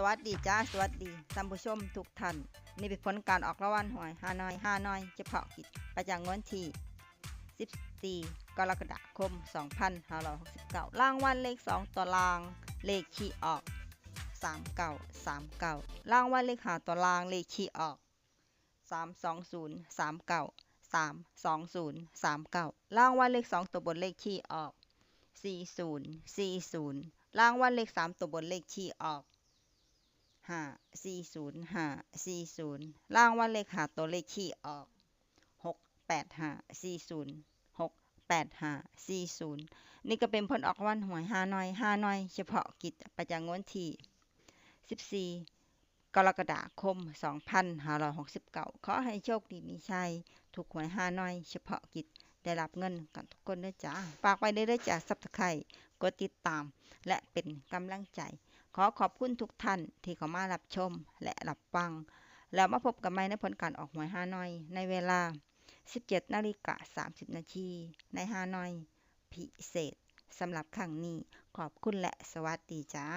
วัสดีจ้าสวัสดีท่านผู้ชมทุกท่านนี่เป็นผลการออกรางวัลหวยฮานอยเฉพาะกิจประจำวันที่14กรกฎาคม2569รางวัลเลข2ตัวรางเลขที่ออก3939รางวัลเลข5ตัวรางเลขที่ออก32039 32039รางวัลเลข2ตัวบนเลขที่ออก4040รางวัลเลข3ตัวบนเลขที่ออก540รางวัลเลข5ตัวเลขที่ออก68540 68540นี่ก็เป็นผลออกรางวัลหวยฮานอยเฉพาะกิจประจำวันที่14กรกฎาคม2569ขอให้โชคดีมีชัยถูกหวยฮานอยเฉพาะกิจได้รับเงินกันทุกคนด้วยจ้าฝากไว้ได้ด้วยจ้า Subscribe กดติดตามและเป็นกำลังใจขอขอบคุณทุกท่านที่เข้ามารับชมและรับฟังแล้วมาพบกันใหม่ในผลการออกหวยฮานอยในเวลา 17:30 นาทีในฮานอยพิเศษสำหรับครั้งนี้ขอบคุณและสวัสดีจ้า